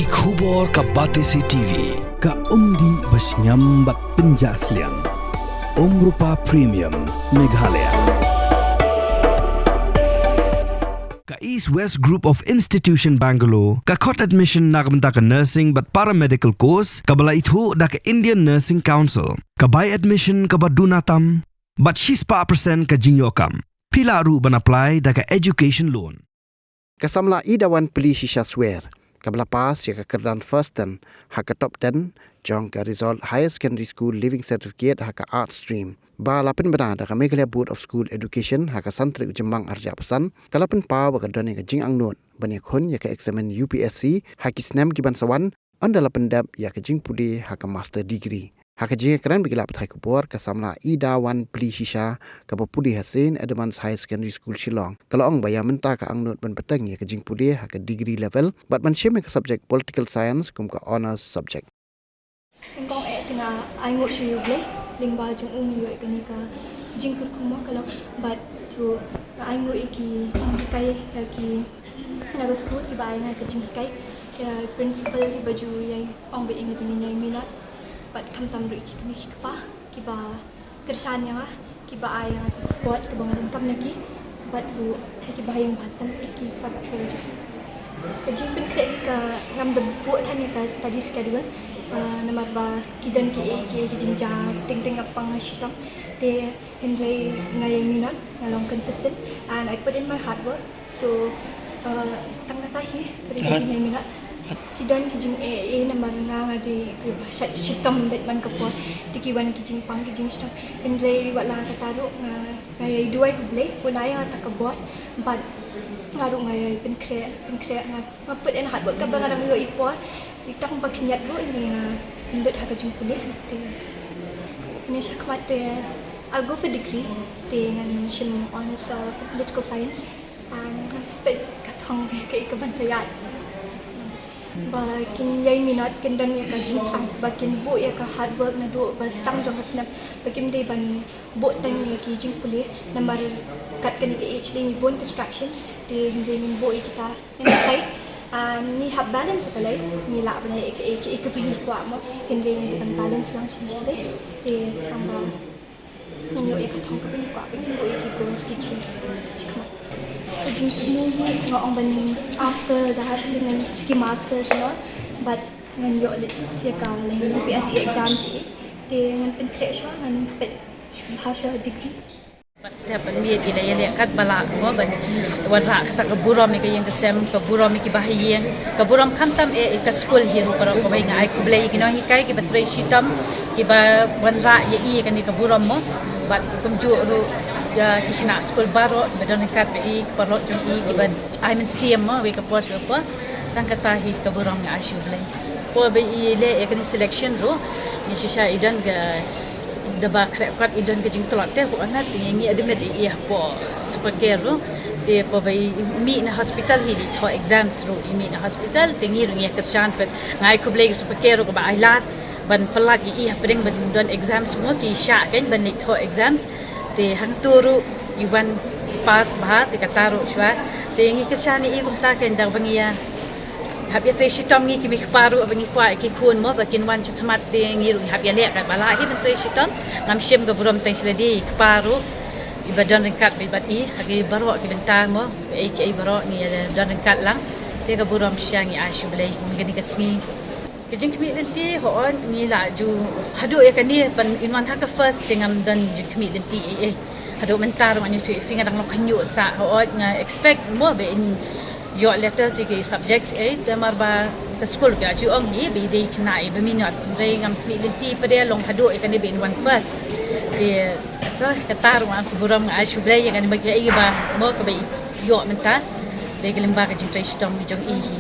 Ki khubor ka Batesi TV. Ka umdi basnyam bak penjaslian. Rupa Premium Meghalaya. Ka East West Group of Institution Bangalore, ka khot admission nagmenta ka nursing but paramedical course, ka bala ithu da ka Indian Nursing Council, ka buy admission ka badunatam, but she's pa percent ka jinyokam. Pila ru ban apply da ka education loan. Kasamla idawan peli shisha swear. Kabla pas ya kekerdan first dan haka top 10 jong ka result higher secondary school living certificate haka art stream. Ba lapin benada ka Meghalaya Board of School Education haka santri Jembang Arja Pesan. Kalapin pa waka doni ka jing ang nun. Banyak hun ya ka examen UPSC haki snem giban sawan. Anda lapin dap ya ka jing pudi haka master degree. Haka jing keren bagi lapit hai kupor kasamla idawan peli shisha ka Pudi Hasin Advanced High Secondary School Shillong. Kalau ang bayar mentah ka ang not ban petang ya ka jing pudi haka degree level. But man shame ka subject political science kum ka honors subject. Engkau tina ai ngot syu ble ling ba jung ung yu ka ni ka jing kur kuma kalau but ru ai ngot iki kai ki na ba school ki ba ai nga ka jing kai ya principal ki baju yai ong be ingi ni nyai minat but kam tam ru iki kami ki pa ki ba kersan yang ki ba ai nga ka support ka bangan kam na ki but ru ki ba yang bahasan ki pa ba baju kajing pin krek ka ngam de buat than ka study schedule nama ba kidan ki jing ja ting ting apang shitam te henry ngai minat along consistent and I put in my hard work so tang kata hi kari jing minat kidan ki jing nama nga di shitam bet man kapo tikiwan ki jing pang ki jing sta henry wala kataru ngai duai ku ble punai ta kabot but ngaru ngai pen kre nga put in hard work ka bang adam yo ipor itang bakinyat ro ini indut haka jing kuliah te ini syakmat te I'll go for degree te ngan shim honors political science and ngan spet katong ke ikaban sayat bakin yai minat kin dan ya ka jing tham bakin bu ya ka hard work na do bas tam jong snap bakim de ban bo tang ya ki jing kuliah number kat kan ke age ni bon distractions te hindi bo kita insight ni have balance sa life ni la ba ek pini kwa mo hindi ni ban balance lang siya de te ang ninyo ek thong ka pini kwa pini bo ek goals ki dreams chikma jing mo nga ang ban after that dengan ski masters no but ngan yo ya ka UPSC exams te ngan pen creation ngan pen bhasha degree Setiap ni kita yang lihat balak, ban wadra kata keburam mereka yang kesem keburam mereka bahaya, keburam kantam ke school hero kalau kau bayi ngai kau beli kena hikai kita try shitam kita wadra ye kan ni keburam mo, bat kumju ru ya kisah school baru bedan kat be parot jung kita I mean CM mo we kapos apa, dan kata hi keburam ngai asyik beli, kau bayi le kan selection ru, ni sisa idan ke daba krekat idon ke jing tolak teh ko anat tingi admit iya po super care ro te po bai mi na hospital hi tho exams ro mi na hospital tingi ro ya kersan pet ngai ko blai super care ko ba ailat ban pelat iya pedeng ban don exams semua ki sya kan ban ni tho exams te hang turu iwan pas bah te kataro shwa tingi kersan ni ko ta kan dang bangia habia tre shitam ngi kimi paru abangi kwa ki khun mo bakin wan chakmat de ngi ru habia le kan bala hi tre shitam ngam shem ga buram teng sledi paru ibadan ringkat bibat I hagi baro ki bentar mo ki baro ni dan ringkat lang te ga buram syangi asyu blai ngi ni kasni kijing kimi lenti ho on ni la ju hadu ya kan ni pan inwan ha ka first tengam dan ju kimi lenti hadu mentar man tu finga dang lo kanyu sa ho nga expect mo be in your letters ke subjects tamar ba ke school ke ju ong hi bi dei knai be minat rei ngam mi lenti pada long hadu kan be in one first dia katar wa ku buram ai shublai kan bagi ai ba mo ke be yo menta de ke lemba ke jing trai stom jong I hi